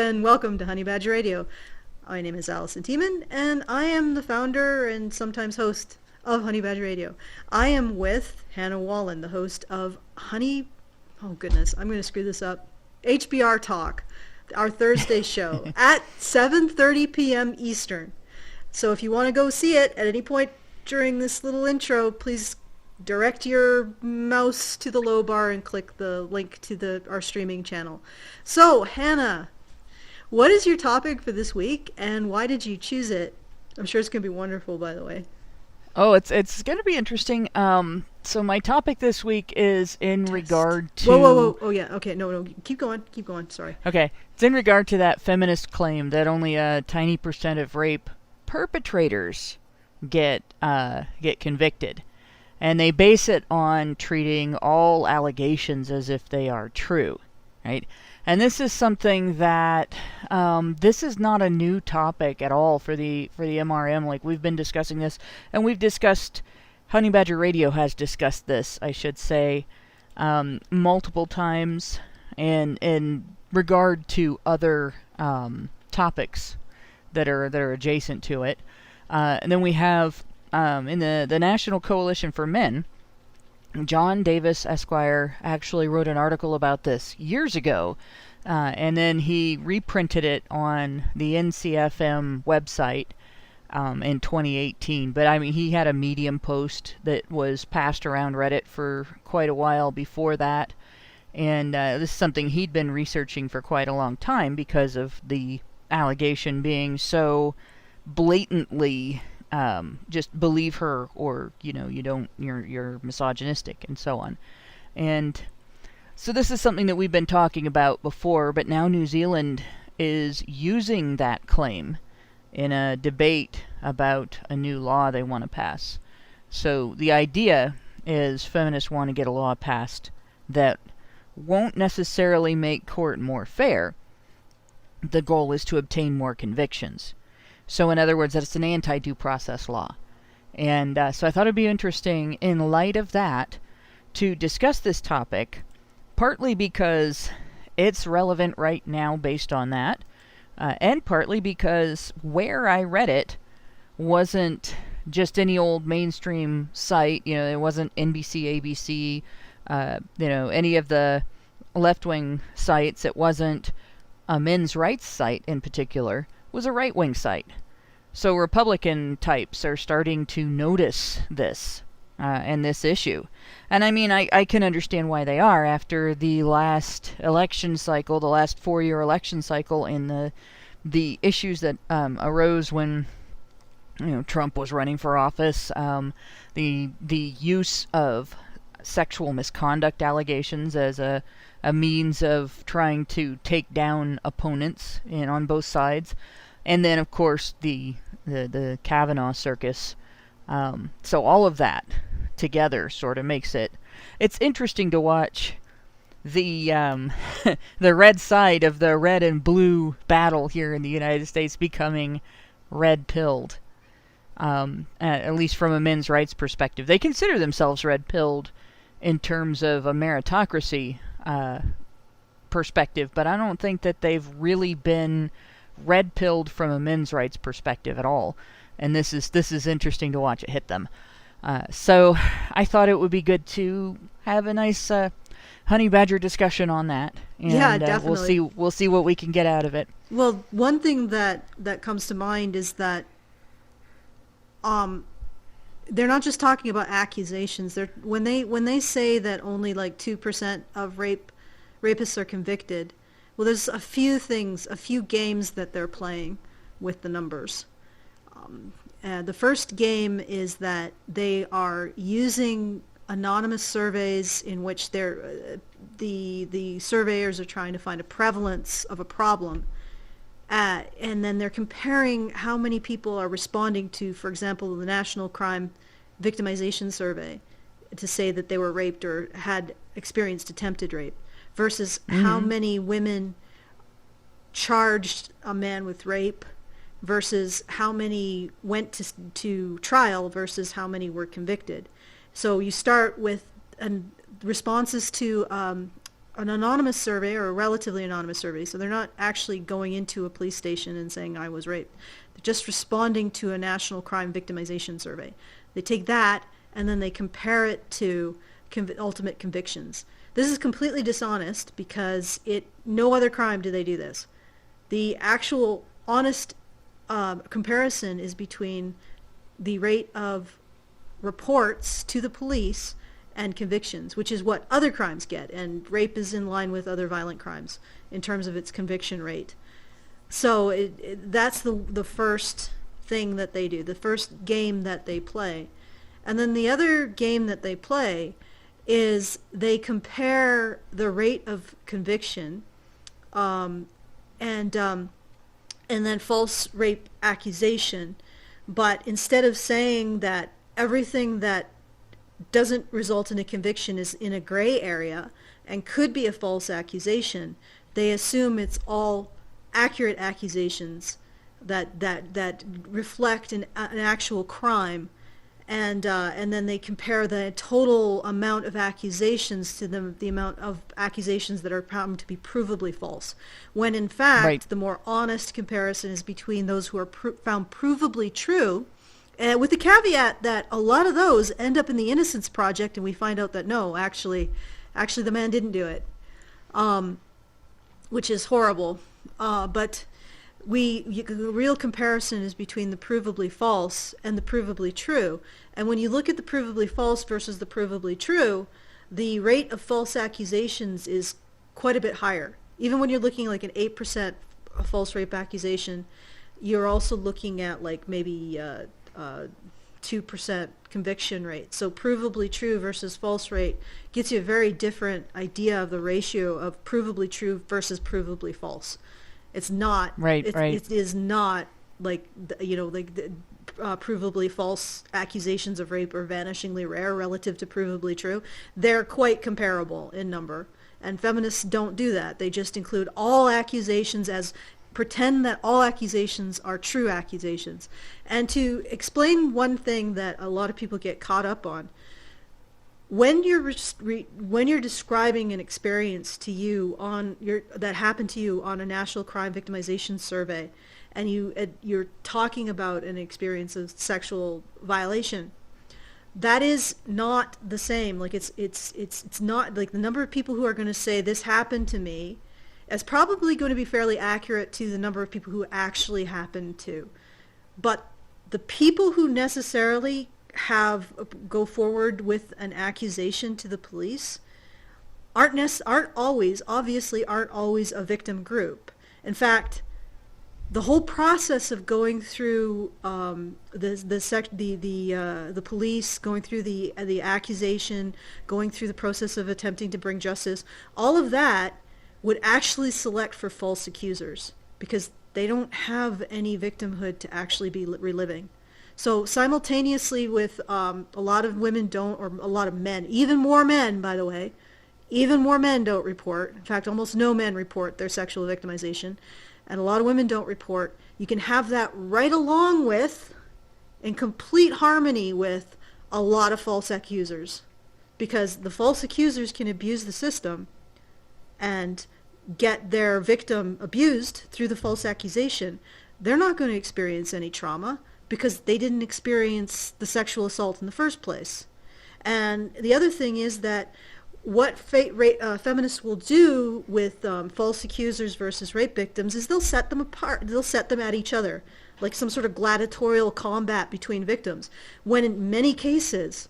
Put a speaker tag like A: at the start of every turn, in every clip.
A: and welcome to Honey Badger Radio. My name is Alison Tiemann, and I am the founder and sometimes host of Honey Badger Radio. I am with Hannah Wallen, the host of oh goodness, I'm going to screw this up, HBR Talk, our Thursday show at 7:30 p.m. Eastern. So if you want to go see it at any point during this little intro, please direct your mouse to the low bar and click the link to our streaming channel. So, Hannah, what is your topic for this week, and why did you choose it? I'm sure it's going to be wonderful, by the way.
B: Oh, it's going to be interesting. So my topic this week is in regard to...
A: Whoa. Oh, yeah. Okay, no. Keep going. Sorry.
B: Okay. It's in regard to that feminist claim that only a tiny percent of rape perpetrators get convicted. And they base it on treating all allegations as if they are true, right? And this is something that, this is not a new topic at all for the MRM. Like, we've been discussing this, and we've discussed, Honey Badger Radio has discussed this, I should say, multiple times, and in regard to other topics that are adjacent to it. And then we have, in the National Coalition for Men, John Davis Esquire actually wrote an article about this years ago, and then he reprinted it on the NCFM website in 2018. But I mean, he had a Medium post that was passed around Reddit for quite a while before that, and this is something he'd been researching for quite a long time because of the allegation being so blatantly just believe her, or you're misogynistic and so on. And so this is something that we've been talking about before, but now New Zealand is using that claim in a debate about a new law they want to pass. So the idea is feminists want to get a law passed that won't necessarily make court more fair. The goal is to obtain more convictions. So in other words, that it's an anti-due process law. And so I thought it'd be interesting, in light of that, to discuss this topic, partly because it's relevant right now based on that, and partly because where I read it wasn't just any old mainstream site. It wasn't NBC, ABC, any of the left-wing sites. It wasn't a men's rights site in particular. Was a right-wing site. So Republican types are starting to notice this and this issue. And I mean, I can understand why they are after the last election cycle, the last 4-year election cycle, and the issues that arose when Trump was running for office, the use of sexual misconduct allegations as a means of trying to take down opponents on both sides. And then, of course, the Kavanaugh circus. So all of that together sort of makes it's interesting to watch the the red side of the red and blue battle here in the United States becoming red-pilled, at least from a men's rights perspective. They consider themselves red-pilled in terms of a meritocracy perspective, but I don't think that they've really been red-pilled from a men's rights perspective at all. And this is interesting to watch it hit them. So I thought it would be good to have a nice Honey Badger discussion on that. And,
A: yeah, definitely.
B: We'll see what we can get out of it.
A: Well, one thing that comes to mind is that they're not just talking about accusations. When they say that only like 2% of rapists are convicted, well, there's a few games that they're playing with the numbers. The first game is that they are using anonymous surveys in which the surveyors are trying to find a prevalence of a problem, and then they're comparing how many people are responding to, for example, the National Crime Victimization Survey to say that they were raped or had experienced attempted rape, versus how many women charged a man with rape, versus how many went to trial, versus how many were convicted. So you start with responses to an anonymous survey or a relatively anonymous survey. So they're not actually going into a police station and saying I was raped. They're just responding to a national crime victimization survey. They take that and then they compare it to ultimate convictions. This is completely dishonest because no other crime do they do this. The actual honest comparison is between the rate of reports to the police and convictions, which is what other crimes get, and rape is in line with other violent crimes in terms of its conviction rate. So that's the first thing that they do, the first game that they play. And then the other game that they play is they compare the rate of conviction and then false rape accusation, but instead of saying that everything that doesn't result in a conviction is in a gray area and could be a false accusation, they assume it's all accurate accusations that reflect an actual crime, and then they compare the total amount of accusations to the amount of accusations that are found to be provably false, when in fact
B: Right.
A: the more honest comparison is between those who are found provably true, with the caveat that a lot of those end up in the Innocence Project, and we find out that no, actually the man didn't do it, which is horrible. But the real comparison is between the provably false and the provably true. And when you look at the provably false versus the provably true, the rate of false accusations is quite a bit higher. Even when you're looking like an 8% false rape accusation, you're also looking at like maybe 2% conviction rate. So provably true versus false rate gets you a very different idea of the ratio of provably true versus provably false. It's not
B: Right.
A: It is not like provably false accusations of rape are vanishingly rare relative to provably true. They're quite comparable in number, and feminists don't do that. They just include all accusations as pretend that all accusations are true accusations. And to explain one thing that a lot of people get caught up on, when you're describing an experience to you that happened to you on a national crime victimization survey, and you're talking about an experience of sexual violation, that is not the same. Like it's not like the number of people who are going to say this happened to me is probably going to be fairly accurate to the number of people who actually happened to. But the people who necessarily go forward with an accusation to the police aren't always a victim group. In fact, the whole process of going through the police, going through the accusation, going through the process of attempting to bring justice, all of that would actually select for false accusers because they don't have any victimhood to actually be reliving. So simultaneously with a lot of women don't, or a lot of men, even more men, by the way, even more men don't report. In fact, almost no men report their sexual victimization, and a lot of women don't report. You can have that right along with, in complete harmony with, a lot of false accusers, because the false accusers can abuse the system and get their victim abused through the false accusation. They're not going to experience any trauma because they didn't experience the sexual assault in the first place. And the other thing is that what feminists will do with false accusers versus rape victims is they'll set them apart. They'll set them at each other, like some sort of gladiatorial combat between victims, when in many cases,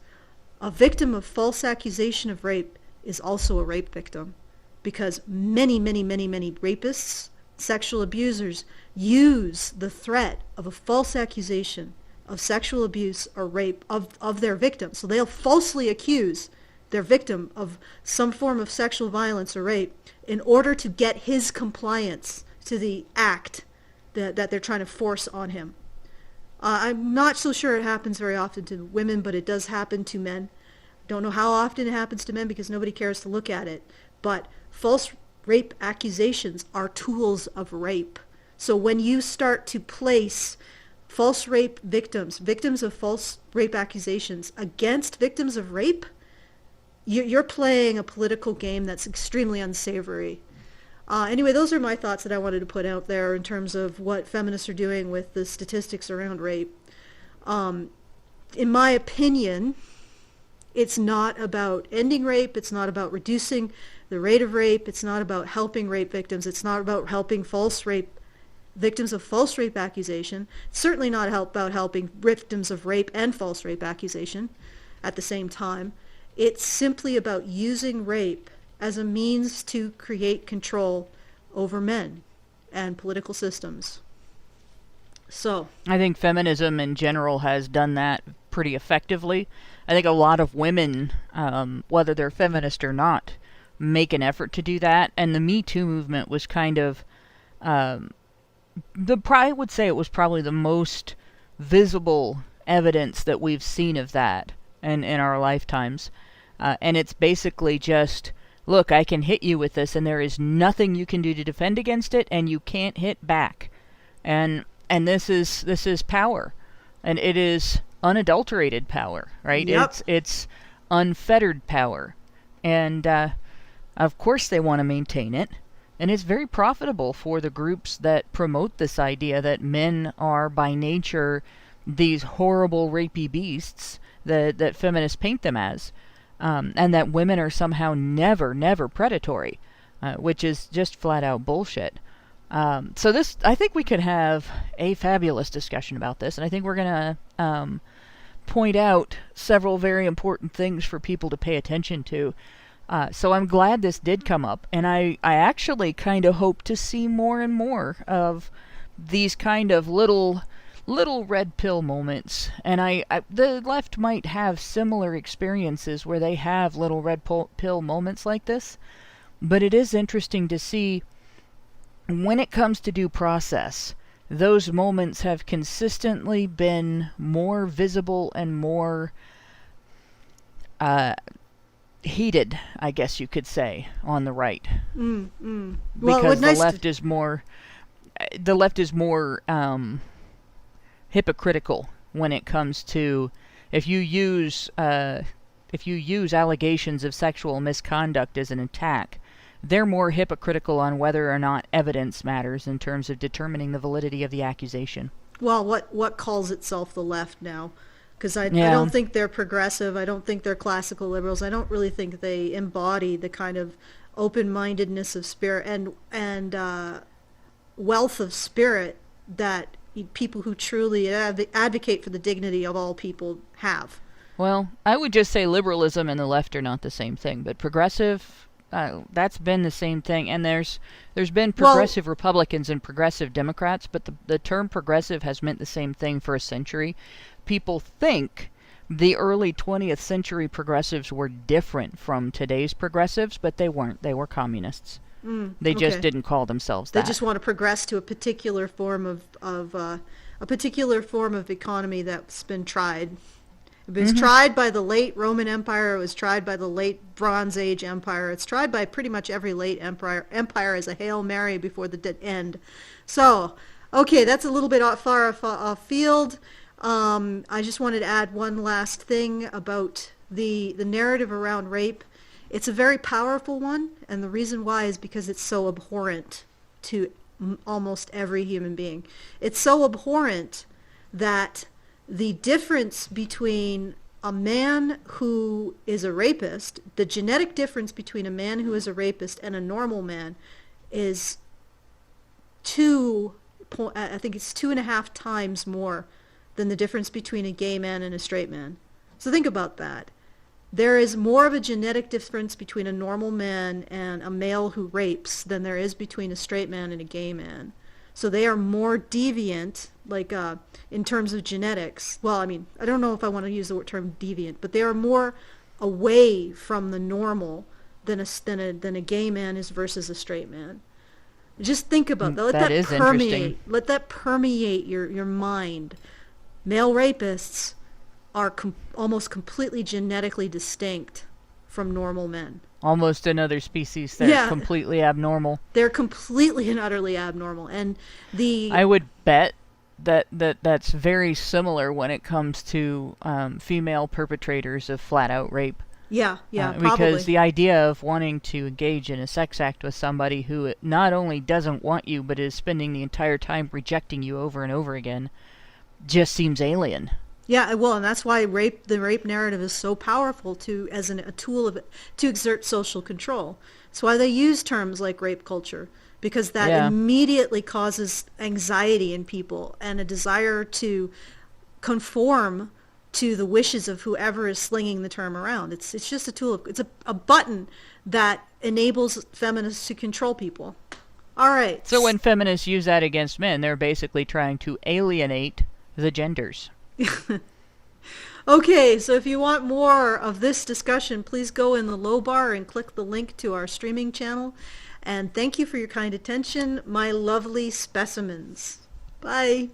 A: a victim of false accusation of rape is also a rape victim, because many, many, many, many rapists, sexual abusers, use the threat of a false accusation of sexual abuse or rape of their victim. So they'll falsely accuse their victim of some form of sexual violence or rape in order to get his compliance to the act that they're trying to force on him. I'm not so sure it happens very often to women, but it does happen to men. Don't know how often it happens to men because nobody cares to look at it. But false rape accusations are tools of rape. So when you start to place false rape victims of false rape accusations against victims of rape, you're playing a political game that's extremely unsavory. Anyway, those are my thoughts that I wanted to put out there in terms of what feminists are doing with the statistics around rape. In my opinion, it's not about ending rape. It's not about reducing the rate of rape. It's not about helping rape victims. It's not about helping victims of false rape accusation. It's certainly not about helping victims of rape and false rape accusation at the same time. It's simply about using rape as a means to create control over men and political systems. So
B: I think feminism in general has done that pretty effectively. I think a lot of women, whether they're feminist or not, make an effort to do that. And the Me Too movement was kind of, I would say it was probably the most visible evidence that we've seen of that in our lifetimes. And it's basically just, look, I can hit you with this, and there is nothing you can do to defend against it, and you can't hit back. And this is power, and it is unadulterated power, right?
A: Yep.
B: It's unfettered power, and of course they want to maintain it, and it's very profitable for the groups that promote this idea that men are by nature these horrible rapey beasts that feminists paint them as. And that women are somehow never predatory, which is just flat out bullshit. So I think we could have a fabulous discussion about this, and I think we're going to point out several very important things for people to pay attention to. So I'm glad this did come up, and I actually kind of hope to see more and more of these kind of little red pill moments, and the left might have similar experiences where they have little red pill moments like this, but it is interesting to see when it comes to due process, those moments have consistently been more visible and more heated, I guess you could say, on the right.
A: Well,
B: Because the left is more hypocritical when it comes to if you use allegations of sexual misconduct as an attack, they're more hypocritical on whether or not evidence matters in terms of determining the validity of the accusation.
A: Well, what calls itself the left now? Because I don't think they're progressive. I don't think they're classical liberals. I don't really think they embody the kind of open-mindedness of spirit and wealth of spirit that people who truly advocate for the dignity of all people have.
B: Well, I would just say liberalism and the left are not the same thing, but progressive, that's been the same thing. And there's been progressive Republicans and progressive Democrats, but the term progressive has meant the same thing for a century. People think the early 20th century progressives were different from today's progressives, but they weren't. They were communists. They just didn't call themselves that.
A: They just want to progress to a particular form of economy that's been tried. It was tried by the late Roman Empire. It was tried by the late Bronze Age Empire. It's tried by pretty much every late empire as a Hail Mary before the end. So, okay, that's a little bit far off field. I just wanted to add one last thing about the narrative around rape. It's a very powerful one, and the reason why is because it's so abhorrent to almost every human being. It's so abhorrent that the difference between a man who is a rapist, the genetic difference between a man who is a rapist and a normal man is I think it's 2.5 times more than the difference between a gay man and a straight man. So think about that. There is more of a genetic difference between a normal man and a male who rapes than there is between a straight man and a gay man. So they are more deviant, like in terms of genetics. Well, I mean, I don't know if I want to use the term deviant, but they are more away from the normal than a gay man is versus a straight man. Just think about that.
B: That is interesting.
A: Let that permeate your mind. Male rapists are almost completely genetically distinct from normal men.
B: Almost another species. They're completely abnormal.
A: They're completely and utterly abnormal. And
B: I would bet that's very similar when it comes to female perpetrators of flat-out rape.
A: Yeah, yeah,
B: Because
A: probably.
B: the idea of wanting to engage in a sex act with somebody who not only doesn't want you, but is spending the entire time rejecting you over and over again, just seems alien.
A: Yeah, well, and that's why the rape narrative is so powerful as a tool to exert social control. That's why they use terms like rape culture, because that
B: Yeah.
A: immediately causes anxiety in people and a desire to conform to the wishes of whoever is slinging the term around. It's just a tool. It's a button that enables feminists to control people. All right.
B: So when feminists use that against men, they're basically trying to alienate the genders.
A: Okay, so if you want more of this discussion, please go in the low bar and click the link to our streaming channel. And thank you for your kind attention, my lovely specimens. Bye.